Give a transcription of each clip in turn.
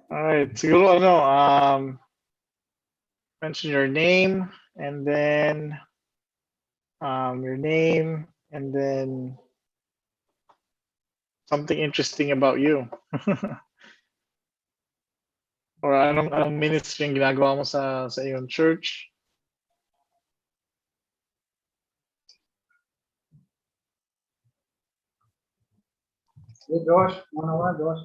All right. Siguro mention your name and then something interesting about you. Or anong ministry yung ginagawa mo sa iyong church. Hey, Josh, Josh.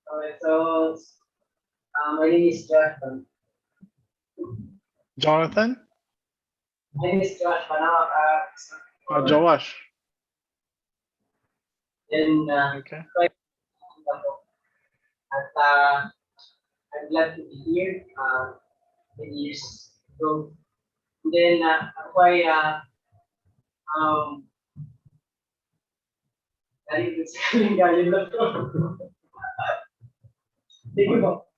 Alright, so my name is Josh. Jonathan? My name is Josh. Joash. Then, Okay. at I'm glad to be here. Many years ago. Then, ako ay galing dun sa galing lang to. Thank you po.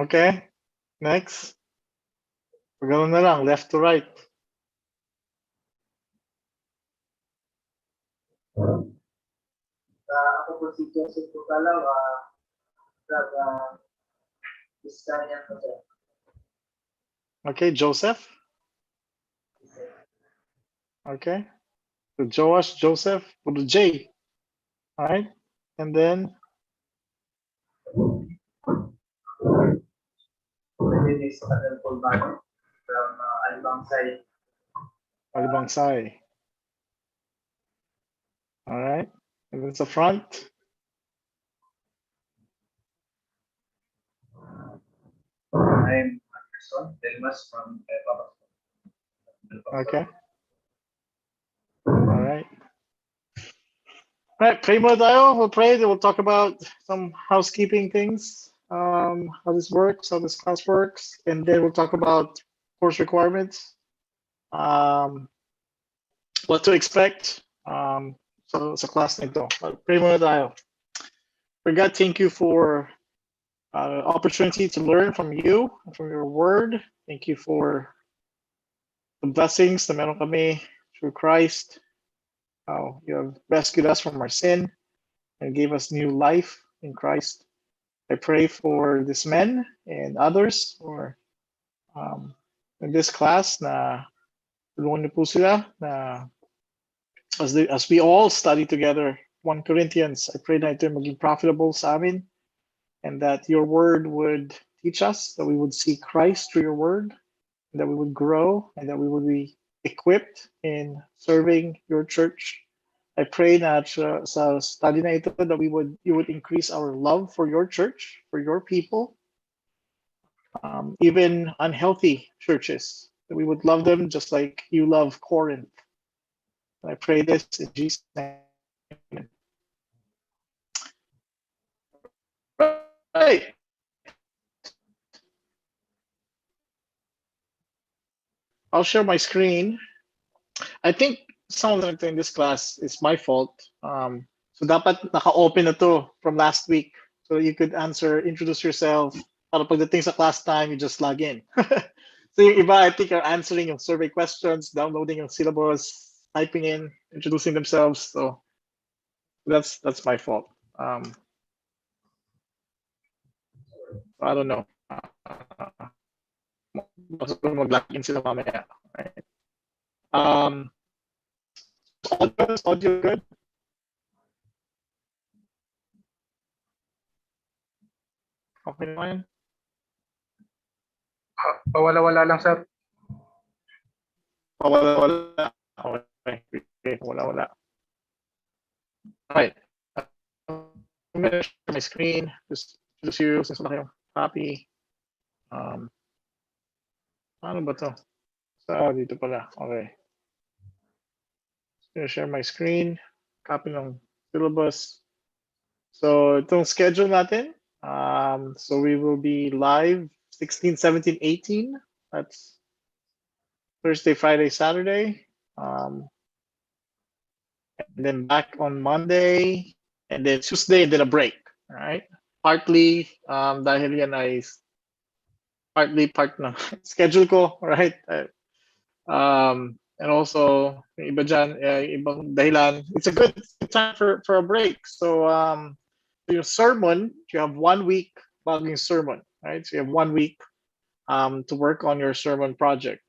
Okay. Next. Pagano na lang, left to right. Ako po si Joseph Pugalaw. Bisaya po siya. Okay, Joseph. Okay. So Joash, Joseph, with the J. All right. And then My name is Adel Pulbano from Alibangsay. Alibangsay. All right. And then the front. I'm Anderson Delmas from Pabas. Okay. All right. All right, pray muna tayo. We'll pray. Then we'll talk about some housekeeping things, how this works, how this class works, and then we'll talk about course requirements, what to expect. So sa class nito. Pray muna tayo. For God, thank you for opportunity to learn from you, from your word. Thank you for the blessings na meron kami through Christ. How you have rescued us from our sin and gave us new life in Christ. I pray for these men and others or in this class na tulungan niyo po sila na as we all study together 1 Corinthians, I pray na ito maging profitable sa amin and that your word would teach us, that we would see Christ through your word, and that we would grow and that we would be equipped in serving your church. I pray that sa study na ito that you would increase our love for your church, for your people, even unhealthy churches, that we would love them just like you love Corinth. And I pray this in Jesus' name. Right. I'll share my screen. I think some of them in this class is my fault. So dapat naka-open na to from last week. So you could introduce yourself. Para pagdating sa class time, you just log in. So yung iba, I think, are answering yung survey questions, downloading yung syllabus, typing in, introducing themselves. So that's my fault. I don't know. Mag-login sila mamaya. Right? Audio good? Okay naman? Pawala-wala lang, sir. Wala. Okay. Wala. All right. I'm going to share my screen. Just you, since wala kayong copy. Ano ba to? Dito pala. Okay. Just going to share my screen. Copy ng syllabus. So itong schedule natin. So we will be live 16, 17, 18. That's Thursday, Friday, Saturday. And then back on Monday. And then Tuesday, and then a break. All right. Partly, dahil yan ay part ng schedule ko, right? And also, yung iba dyan, ibang dahilan. It's a good time for a break. So, your sermon, you have 1 week bago yung sermon, right? So you have 1 week to work on your sermon project.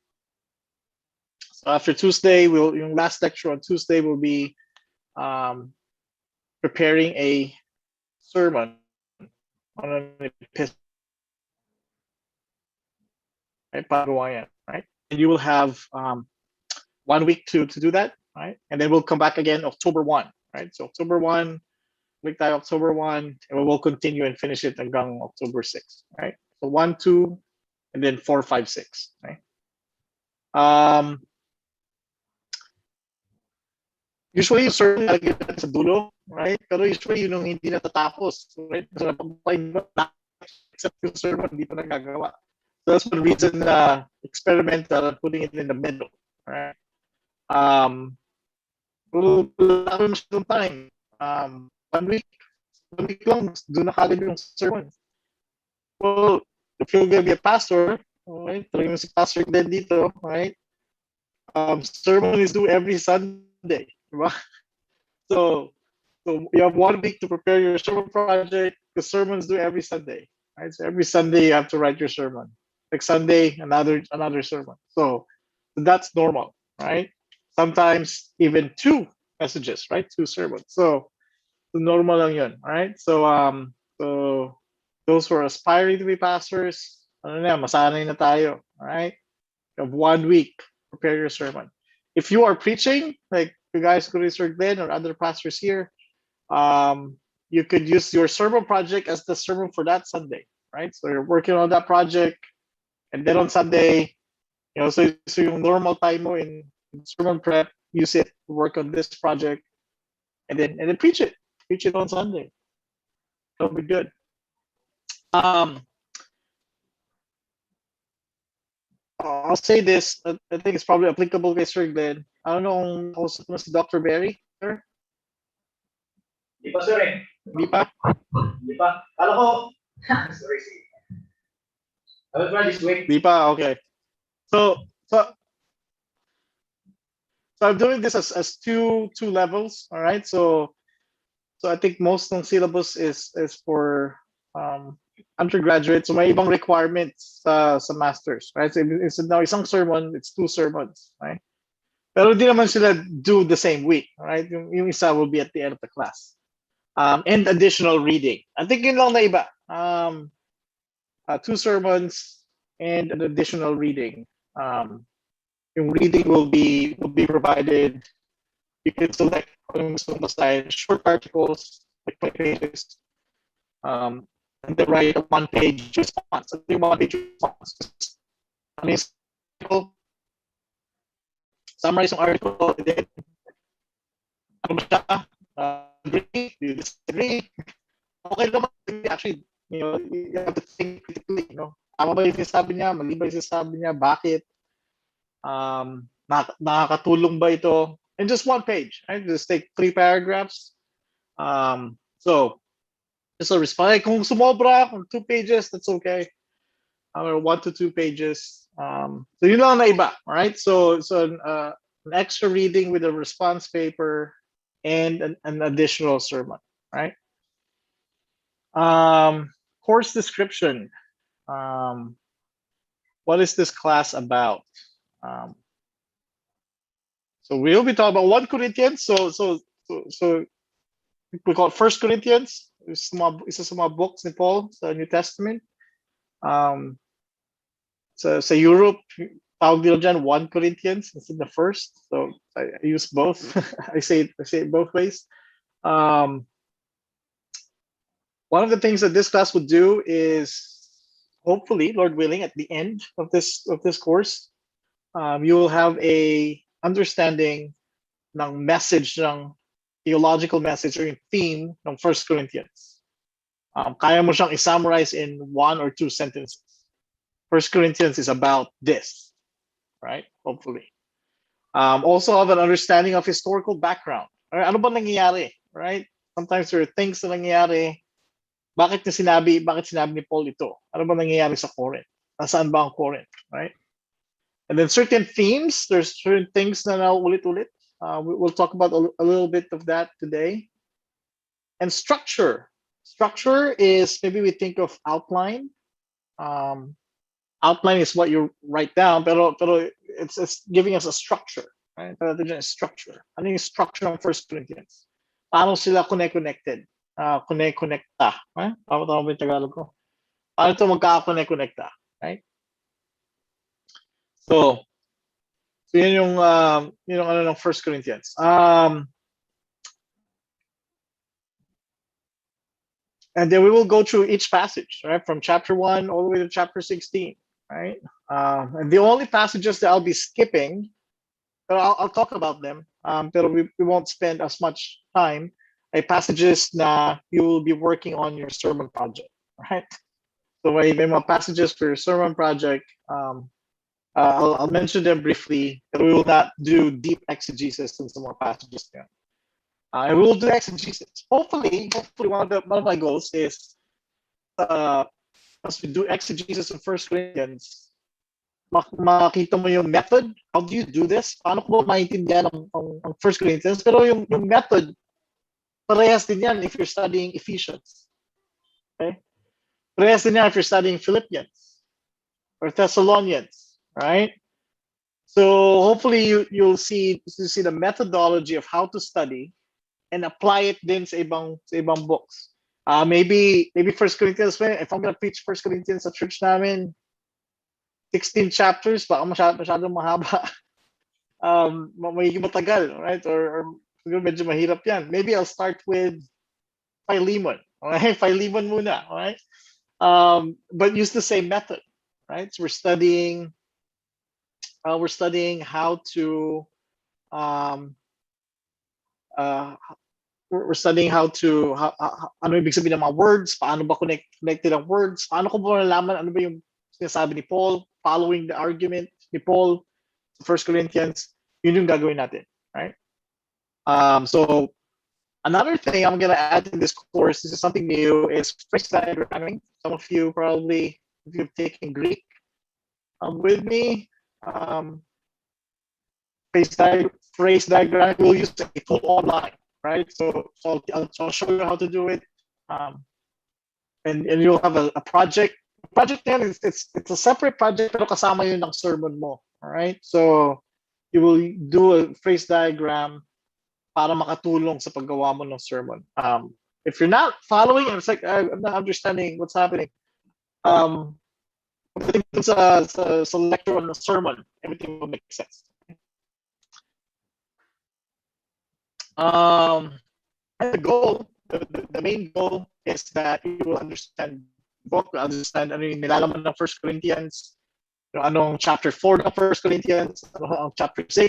So after Tuesday, yung last lecture on Tuesday will be preparing a sermon on an epistle, right? Pagawa yan, right? And you will have 1 week to do that, right? And then we'll come back again October 1, right? So October 1, week tayo October 1, and we will continue and finish it hanggang October 6, right? So 1, 2, and then 4, 5, 6, right? Usually yung sermon nalagyan natin sa dulo, right? Pero usually yun yung hindi natatapos, right? So except yung sermon, hindi pa nagagawa. So that's one reason experimental, putting it in the middle, right? Wala kami masyadong time. 1 week lang, doon na kagad yung sermon. Well, if you're gonna be a pastor, right? Talagang si Pastor Glenn dito, right? Sermon is due every Sunday, diba? So you have 1 week to prepare your sermon project. The sermon's due every Sunday, right? So every Sunday you have to write your sermon. Next Sunday, another sermon. So that's normal, right? Sometimes even 2 messages, right? 2 sermons. So normal lang yun, right? So those who are aspiring to be pastors, masanay na tayo, right? You have 1 week, prepare your sermon. If you are preaching, like you guys could Sir Glenn or other pastors here, you could use your sermon project as the sermon for that Sunday, right? So you're working on that project, and then on Sunday, so yung normal time mo in sermon prep, use it to work on this project, and then preach it on Sunday. That'll be good. I'll say this. I think it's probably applicable kay Sir Glenn. I don't know kung host na si Dr. Berry, sir? Di pa, sir eh. Di pa? Di pa. Kala ko. Sorry. I will try this week. Di pa? Okay. So I'm doing this as two levels, all right? So I think most ng syllabus is for undergraduate. So may ibang requirements sa masters, right? So instead now isang sermon, it's 2 sermons, right? Pero hindi naman sila due the same week, right? Yung isa will be at the end of the class. And additional reading. I think yun lang na iba. 2 sermons and an additional reading. Yung reading will be provided. You can select short articles, like 20 pages, and then write a 1-page response. A 1-page response. Summarize yung article, and then ano ba siya? Agree? Do you disagree? Okay naman. Actually, you have to think critically. Tama ba yung sinasabi niya? Mali ba yung sinasabi niya? Bakit? Nakakatulong ba ito? And just 1 page, right? Just take 3 paragraphs. So just a response. Kung sumobra, kung 2 pages, that's okay. Or 1 to 2 pages. So yun lang na iba, right? So an extra reading with a response paper and an additional sermon, right? Course description. What is this class about? So we'll be talking about 1 Corinthians. So we call it 1 Corinthians. Isa sa mga books ni Paul sa New Testament. Sa Europe, tawag nila dyan 1 Corinthians instead of the 1st. So I use both. I say it both ways. One of the things that this class would do is, hopefully, Lord willing, at the end of this course, you will have a understanding ng message, ng theological message or yung theme ng 1 Corinthians. Kaya mo siyang i-summarize in 1 or 2 sentences. 1 Corinthians is about this, right? Hopefully. Also have an understanding of historical background. Right? Ano ba nangyayari, right? Sometimes there are things na nangyayari. Bakit sinabi ni Paul ito? Ano ba nangyayari sa Corinth? Nasaan ba ang Corinth, right? And then certain themes, there's certain things na naulit-ulit. We'll talk about a little bit of that today. And structure. Structure is maybe we think of outline. Um, Outline is what you write down, pero it's giving us a structure, right? Pero ito structure. Ano yung structure ng First Corinthians? Paano sila connected? Connecta. Tama ba yung Tagalog ko? Paano ito magka-connecta, right? So yun yung ano ng First Corinthians. And then we will go through each passage, right? From chapter 1 all the way to chapter 16, right? And the only passages that I'll be skipping, but I'll talk about them, but we won't spend as much time, passages na you will be working on your sermon project, right? So may mga passages for your sermon project, I'll mention them briefly, but we will not do deep exegesis in some more passages there. And we will do exegesis. Hopefully one of my goals is, as we do exegesis in First Corinthians, makita mo yung method. How do you do this? Paano ko ba maintindihan ang First Corinthians? Pero yung method, parehas din yan if you're studying Ephesians. Okay? Parehas din yan if you're studying Philippians or Thessalonians, right? So hopefully you'll see the methodology of how to study and apply it din sa ibang books. Maybe First Corinthians, if I'm gonna preach First Corinthians sa church namin, 16 chapters, baka masyadong mahaba. Magiging matagal, right? Or medyo mahirap yan. Maybe I'll start with Philemon. Okay? Philemon muna, right? But use the same method, right? So we're studying how to we're studying how ano ibig sabihin ng mga words, paano ba connected ang words, paano ko ba nalaman ano ba yung sinasabi ni Paul, following the argument ni Paul sa 1 Corinthians, yun yung gagawin natin, right? So another thing I'm gonna add to this course, this is something new, is phrase diagramming. Some of you probably, if you've taken Greek with me, phrase diagram, we'll use a full online, right? So I'll show you how to do it, and you'll have a project. Project then it's a separate project pero kasama yun ng sermon mo, all right? So you will do a phrase diagram para makatulong sa paggawa mo ng sermon. If you're not following, it's like I'm not understanding what's happening. Pagdating sa lecture on the sermon, everything will make sense. And the main goal is that you will understand book, understand ano yung nilalaman ng 1 Corinthians, anong chapter 4 ng 1 Corinthians, ano ang chapter 6,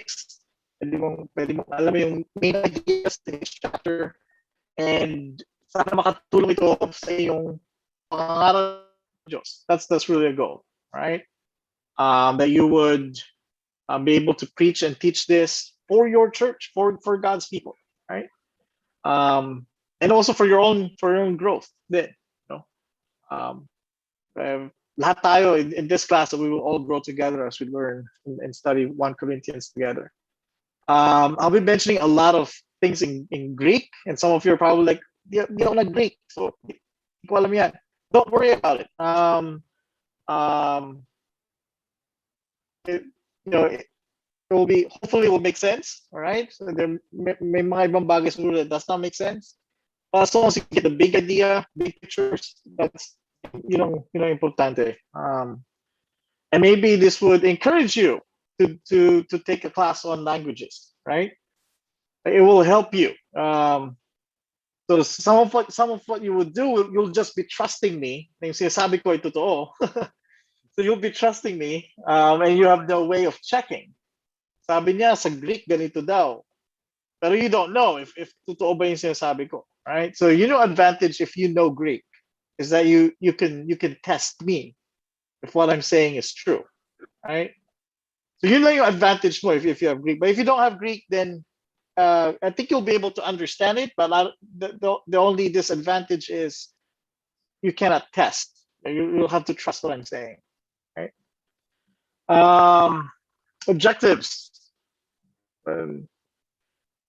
pwede mong alam yung main ideas in each chapter, and sana makatulong ito sa iyong pangaral ng Diyos. That's really a goal, right? That you would be able to preach and teach this for your church, for God's people, right? And also for your own growth. Then, lahat tayo in this class, we will all grow together as we learn and study 1 Corinthians together. I'll be mentioning a lot of things in Greek, and some of you are probably like, di ako nag-Greek, so di ko alam yan. Don't worry about it. It will be, hopefully it will make sense, all right? So there may mga ibang bagay siguro that does not make sense. But as long as you get the big idea, big pictures, that's importante. And maybe this would encourage you to take a class on languages, right? It will help you. So some of what you would do, you'll just be trusting me. Yung sinasabi ko ay totoo. So you'll be trusting me, and you have no way of checking. Sabi niya sa Greek ganito daw. Pero you don't know if totoo ba yung sinasabi ko, right? So advantage if you know Greek is that you can test me if what I'm saying is true, right? So yun lang yung advantage mo if you have Greek. But if you don't have Greek, then I think you'll be able to understand it. But the only disadvantage is you cannot test. You'll have to trust what I'm saying, right? Objectives. We'll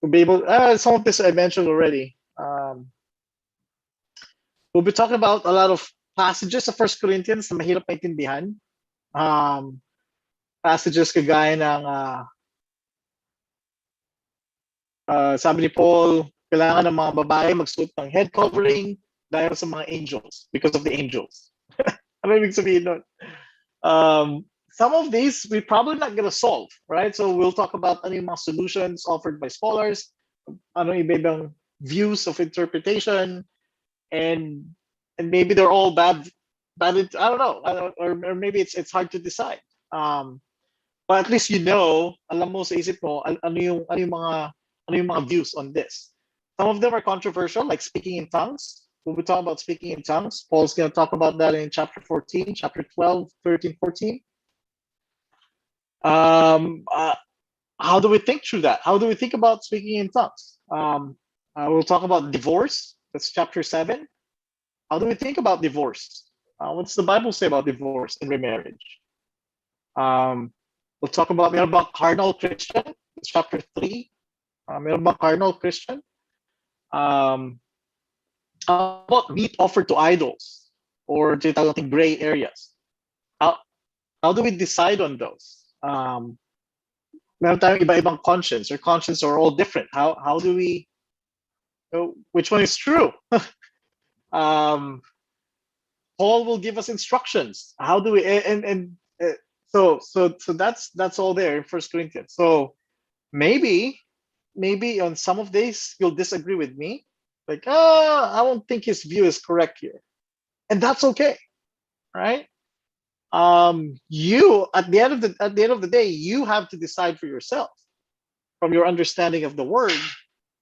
be able. Some of this I mentioned already. We'll be talking about a lot of passages of First Corinthians na mahirap maintindihan. Passages kagaya ng sabi ni Paul, kailangan ng mga babae magsuot ng head covering dahil sa mga angels, because of the angels. Ano ibig sabihin nun? Some of these we probably not gonna solve, right? So we'll talk about ano yung mga solutions offered by scholars, ano iba-ibang views of interpretation, and maybe they're all bad. I don't know, or maybe it's hard to decide. But at least you know, alam mo sa isip mo, ano yung mga views on this. Some of them are controversial, like speaking in tongues. We'll be talking about speaking in tongues. Paul's going to talk about that in chapter 14, chapter 12, 13, 14. How do we think through that? How do we think about speaking in tongues? We'll talk about divorce. That's chapter 7. How do we think about divorce? What's the Bible say about divorce and remarriage? We'll talk about carnal Christian. It's chapter 3. Carnal Christian. About meat offered to idols or gray areas. How do we decide on those? Meron tayong iba-ibang conscience. Our conscience are all different. How do we know which one is true? Paul will give us instructions. How do we so that's all there in First Corinthians. So maybe on some of these you'll disagree with me. Like, I don't think his view is correct here, and that's okay, right? You at the end of the day, you have to decide for yourself from your understanding of the word.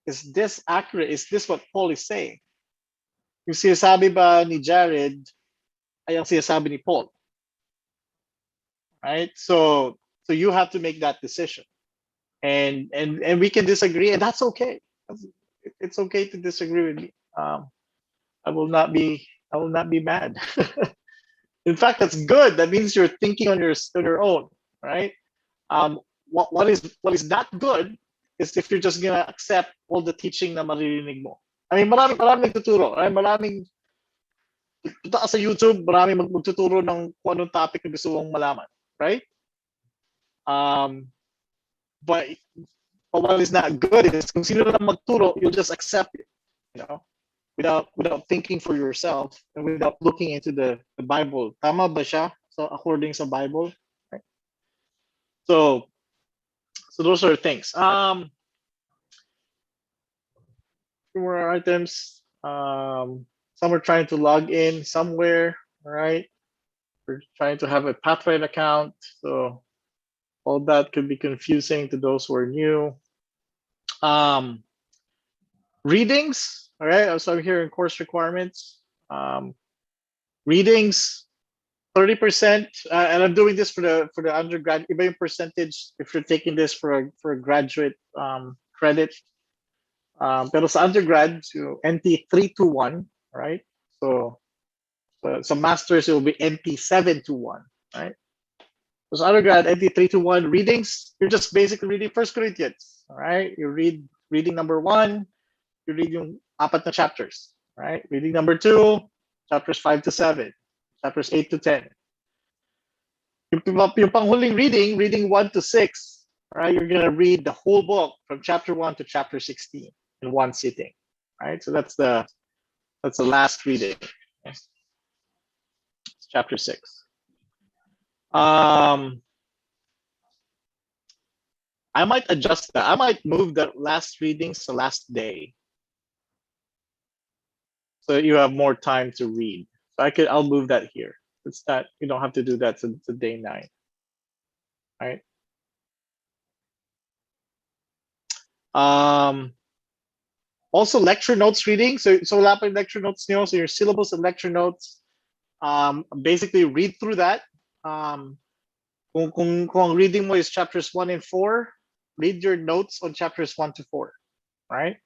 Is this accurate? Is this what Paul is saying? Yung sinasabi ba ni Jared ay ang sinasabi ni Paul, right? So you have to make that decision, and we can disagree, and that's okay. It's okay to disagree with me. I will not be mad. In fact, that's good. That means you're thinking on your own, right? What is not good is if you're just gonna accept all the teaching na maririnig mo. I mean, maraming nagtuturo. Right? Maraming punta ka sa YouTube, maraming magtuturo ng kung anong topic na gusto mong malaman, right? But what is not good is kung sino lang magturo, you'll just accept it, without thinking for yourself and without looking into the Bible. Tama ba siya? So according sa Bible, right? So those are things. More items. Some are trying to log in somewhere, right? We're trying to have a Pathfind account, so all that could be confusing to those who are new. Readings, all right. So I'm here in course requirements. Readings, 30%, and I'm doing this for the undergrad. Iba yung percentage if you're taking this for a graduate credit. Pero sa undergrad, so NT321, right? So masters it will be NT721, right? So undergrad NT321 readings, you're just basically reading First Corinthians, all right? You read reading number 1, you read yung 4 na chapters, right? Reading number 2, chapters 5 to 7, chapters 8 to 10. Yung panghuling reading 1 to 6, right? You're gonna read the whole book from chapter 1 to chapter 16 in one sitting, right? So that's the last reading. It's chapter 6. I might adjust that. I might move that last readings to last day, so you have more time to read. So I'll move that here. It's that you don't have to do that to day 9, right? Also lecture notes reading. So wala pa lecture notes nyo. So your syllabus and lecture notes. Basically read through that. Kung ang reading mo is chapters 1 and 4, read your notes on chapters 1 to 4, right?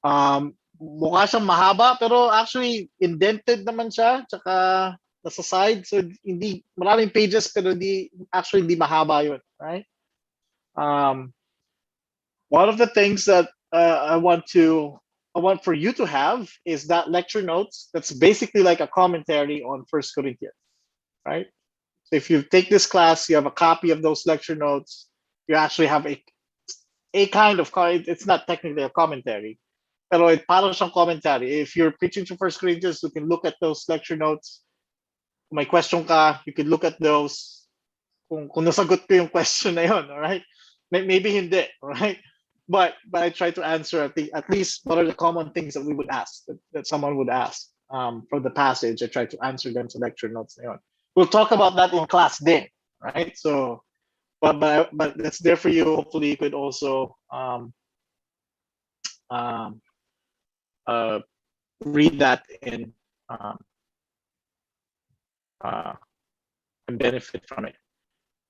Mukha siyang mahaba, pero actually indented naman siya. Tsaka nasa side. So hindi maraming pages pero hindi mahaba yun, right? One of the things that I want for you to have is that lecture notes. That's basically like a commentary on First Corinthians, right? So if you take this class, you have a copy of those lecture notes. You actually have a kind of it's not technically a commentary, pero parang siyang commentary. If you're preaching to First Corinthians, you can look at those lecture notes. Kung may question ka, you can look at those. Kung nasagot ko yung question na yun, all right? Maybe hindi, all right? But I try to answer at least what are the common things that we would ask, that someone would ask from the passage. I try to answer them to lecture notes na yun. We'll talk about that in class then, right? So, but that's there for you. Hopefully, you could also read that and benefit from it.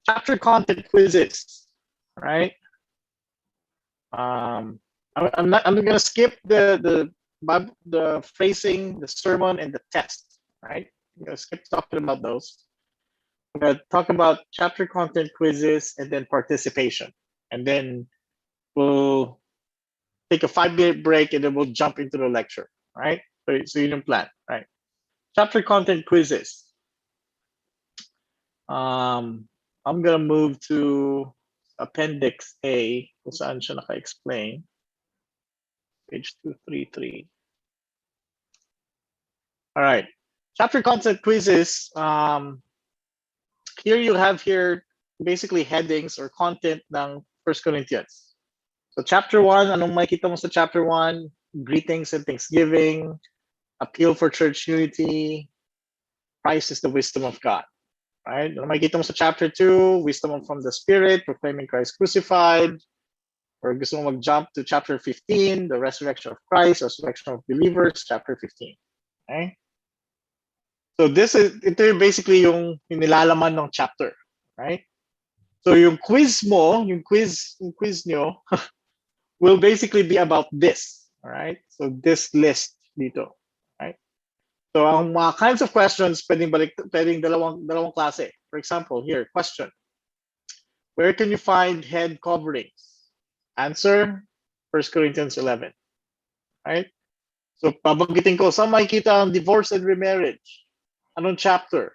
Chapter content quizzes, right? I'm gonna skip the phrasing, the sermon, and the test, right? I'm gonna skip talking about those. I'm gonna talk about chapter content quizzes and then participation, and then we'll take a 5-minute break and then we'll jump into the lecture, right? So you don't plan, right? Chapter content quizzes. I'm gonna move to Appendix A, kung saan siya naka-explain. Page 233. All right. Chapter content quizzes. Here you have basically headings or content ng First Corinthians. So chapter 1, anong makikita mo sa chapter 1? Greetings and thanksgiving, appeal for church unity, Christ is the wisdom of God. Right? Anong makikita mo sa chapter 2? Wisdom from the Spirit, proclaiming Christ crucified. Or gusto mo mag-jump to chapter 15, the resurrection of Christ, resurrection of believers, chapter 15. Okay? So ito yung basically yung nilalaman ng chapter, right? So yung quiz nyo will basically be about this, all right? So this list dito, right? So ang mga kinds of questions pwedeng dalawang klase. For example, here, question. Where can you find head coverings? Answer, 1 Corinthians 11, right? So pabanggitin ko, saan makikita ang divorce and remarriage? Anong chapter?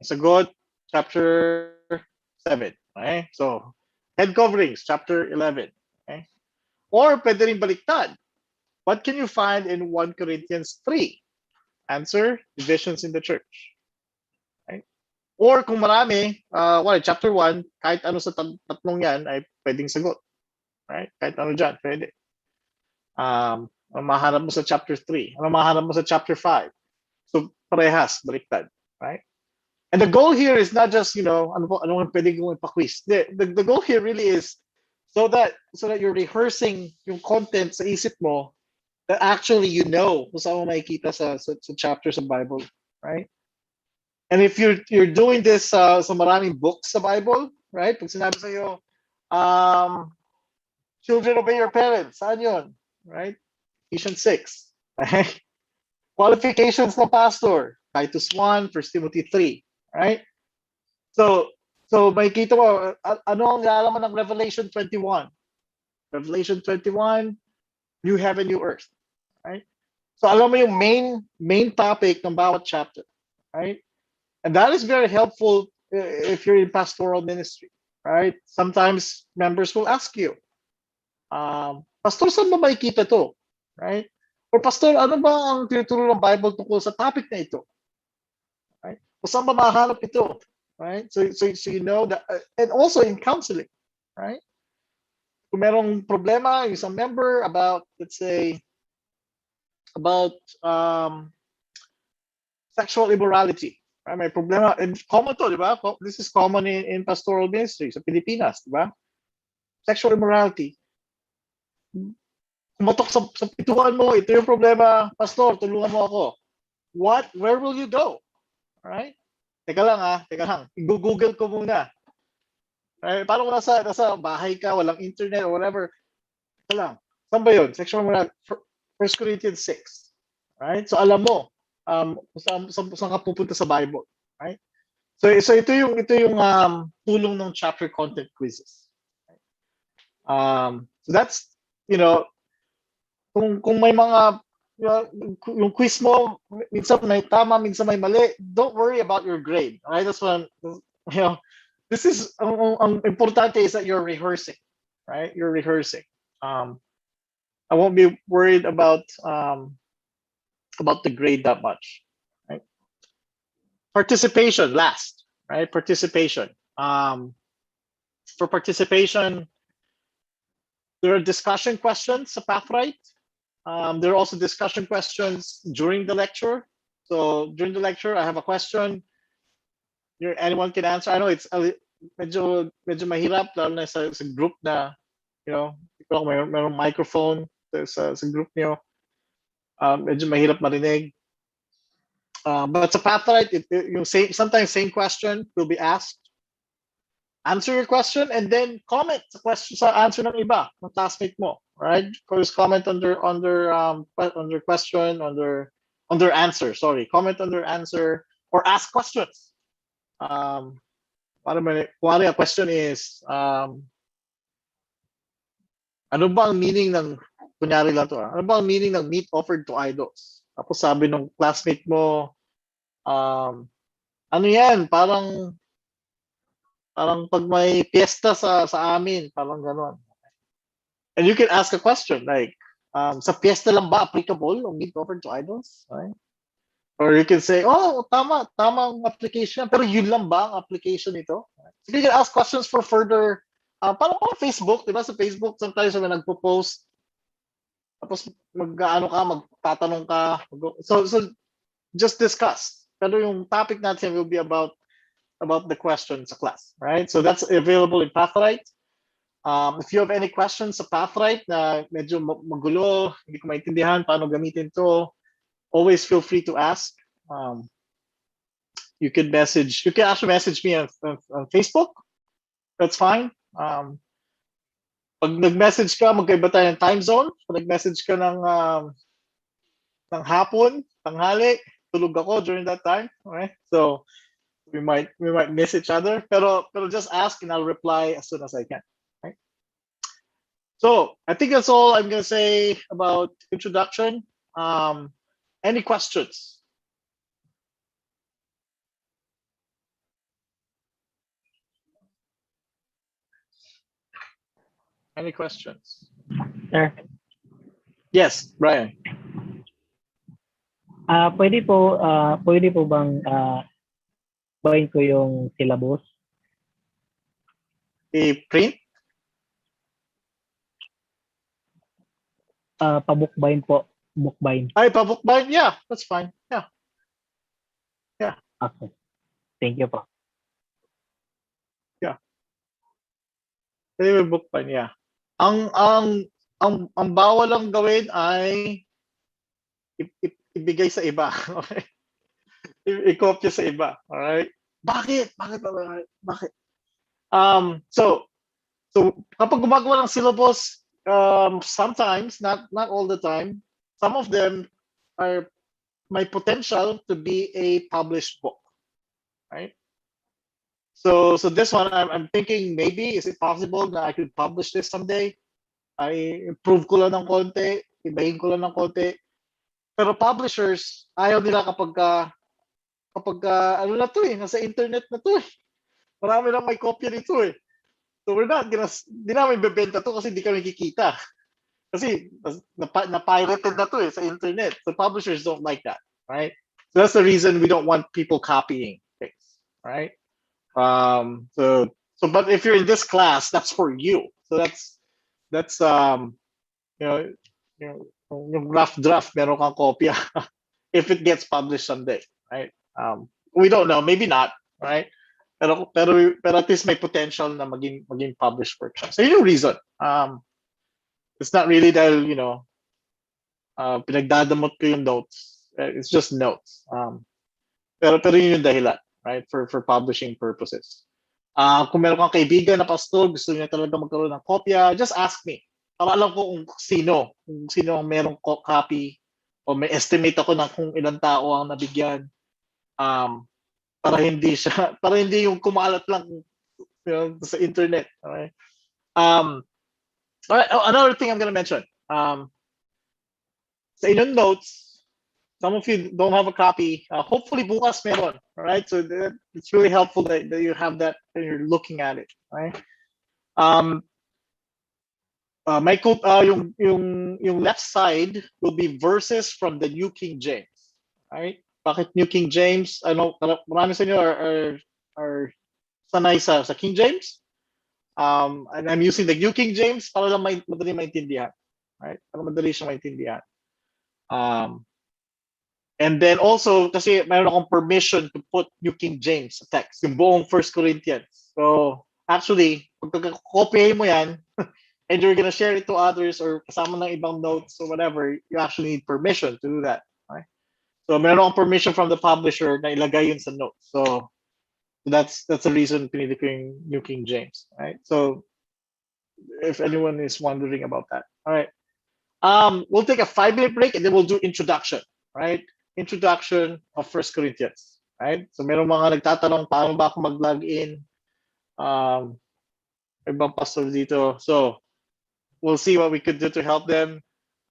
Sagot, chapter 7. Okay? So, head coverings, chapter 11. Okay? Or pwede rin baliktad. What can you find in 1 Corinthians 3? Answer, divisions in the church. Okay? Or kung marami, chapter 1, kahit ano sa tatlong yan ay pwedeng sagot. Right? Kahit ano dyan, pwede. Ano mahanap mo sa chapter 3? Ano mahanap mo sa chapter 5? So, parehas, baliktad. Right? And the goal here is not just, ano pwede kong ipa-quiz. The goal here really is so that you're rehearsing yung content sa isip mo that actually kung saan mo makikita sa chapters of Bible, right? And if you're doing this sa maraming books sa Bible, right? Pag sinabi sa'yo, children obey your parents, saan yun? Right? Ephesians 6. Right? Qualifications ng pastor, Titus 1, 1 Timothy 3. Right? So makikita mo, ano ang nilalaman ng Revelation 21? Revelation 21, new heaven, new earth. Right? So alam mo yung main topic ng bawat chapter. Right? And that is very helpful if you're in pastoral ministry. Right? Sometimes members will ask you, Pastor, saan ba makikita to? Right? Or Pastor, ano ba ang tinuturo ng Bible tungkol sa topic na ito? Right? O saan ba mahanap ito? Right? So you know that, and also in counseling, right? Kung merong problema yung isang member about, let's say, about sexual immorality. Right? May problema, and common to, di ba? This is common in pastoral ministry sa Pilipinas, di ba? Sexual immorality. Kumatok sa pituan mo, ito yung problema, Pastor, tulungan mo ako. Where will you go? Right? Teka lang. I-google ko muna. Right? Parang nasa bahay ka, walang internet or whatever. Teka lang. Saan ba yun? Sexual morality. 1 Corinthians 6. Right? So alam mo. saan ka pupunta sa Bible, right? So ito yung tulong ng chapter content quizzes. So that's, you know, kung may mga, you know, yung quiz mo, minsan may tama, minsan may mali, don't worry about your grade. Right? That's what, you know, this is, ang importante is that you're rehearsing, right? You're rehearsing. I won't be worried about the grade that much, right? Participation last, right? Participation. For participation, there are discussion questions sa Pathright. There are also discussion questions during the lecture. So during the lecture, I have a question. Anyone can answer. I know it's medyo mahirap, lalo na sa group na, you know, mayroong microphone sa group niyo. Medyo mahirap marinig. But sa Pathright, sometimes same question will be asked. Answer your question and then comment sa answer ng iba, ng classmate mo, right? First comment under question, under answer. Sorry, comment under answer or ask questions. Kuwari a question is, ano ba ang meaning ng, kunyari lang to, ano ba ang meaning ng meat offered to idols? Tapos sabi ng classmate mo, ano yan, parang pag may fiesta sa amin, parang gano'n. And you can ask a question like, sa fiesta lang ba applicable yung meat offered to idols? Right? Or you can say, oh, tama ang application, pero yun lang ba ang application nito? So you can ask questions for further, parang Facebook, di ba? Sa Facebook, sometimes may nagpo-post, tapos magtatanong ka. So just discuss. Pero yung topic natin will be about the questions sa class, right? So that's available in Pathright. If you have any questions sa Pathright na medyo magulo, hindi ko maintindihan paano gamitin to, always feel free to ask. You can actually message me on Facebook. That's fine. Pag nag-message ka, magkaiba tayo ng time zone. Pag nag-message ka ng hapon, tanghali, tulog ako during that time, right? So we might miss each other, pero just ask and I'll reply as soon as I can. Right? So I think that's all I'm gonna say about introduction. Any questions? Any questions? Sir, Yes, Brian. pwede po bang bayin ko yung syllabus? I-print? Pabukbayin po, bukbayin. Ay, pa-bookbind? Yeah, that's fine. Yeah. Okay. Thank you po. Pwede bookbind, yeah. Ang bawal lang gawin ay ibigay sa iba. Okay? I-copy sa iba. Alright? Bakit? So kapag gumagawa ng syllabus, sometimes, not all the time, some of them are my potential to be a published book. Right? So this one, I'm thinking maybe, is it possible that I could publish this someday? I improve ko lang ng konti, ibahin ko lang ng konti. Pero publishers, ayaw nila kapag ano na to eh, nasa internet na to eh. Marami lang may kopya nito eh. So we're not gonna, di namin bebenta to kasi di kami kikita. Kasi na-pirated na to eh sa internet. So publishers don't like that, right? So that's the reason we don't want people copying things, right? But if you're in this class, that's for you. So that's yung rough draft, meron kang kopya if it gets published someday, right? We don't know, maybe not, right? Pero at least may potential na maging published work siya. So yun yung reason. It's not really dahil, pinagdadamot ko yung notes. It's just notes. Pero yun yung dahilan, right? For publishing purposes. Kung meron kang kaibigan na pastor, gusto niya talaga magkaroon ng kopya, just ask me. Para alam ko kung sino ang merong copy o may estimate ako ng kung ilang tao ang nabigyan, para hindi yung kumalat lang, sa internet. Okay? All right, another thing I'm gonna mention. Sa inyong notes, some of you don't have a copy. Hopefully bukas meron. All right, so it's really helpful that you have that and you're looking at it. Right? May quote, yung left side will be verses from the New King James. Right? Bakit New King James? Ano, marami sa inyo are sanay sa King James. And I'm using the New King James para lang madali maintindihan. Right? Para madali siyang maintindihan. And then also, kasi mayroon akong permission to put New King James text, yung buong 1 Corinthians. So, actually, pag copy mo yan, and you're gonna share it to others or kasama ng ibang notes or whatever, you actually need permission to do that. Right? So, meron akong permission from the publisher na ilagay yun sa notes. So, that's the reason pinili ko yung New King James. Right? So, if anyone is wondering about that. All right. We'll take a 5-minute break and then we'll do introduction. Right? Introduction of 1 Corinthians. Right? So, meron mga nagtatanong, paano ba ako mag-log in? Ibang pastor dito. So, we'll see what we could do to help them.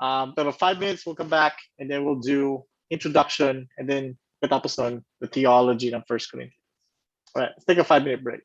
Pero 5 minutes, we'll come back and then we'll do introduction and then katapos nun, the theology ng 1 Corinthians. All right, let's take a 5-minute break.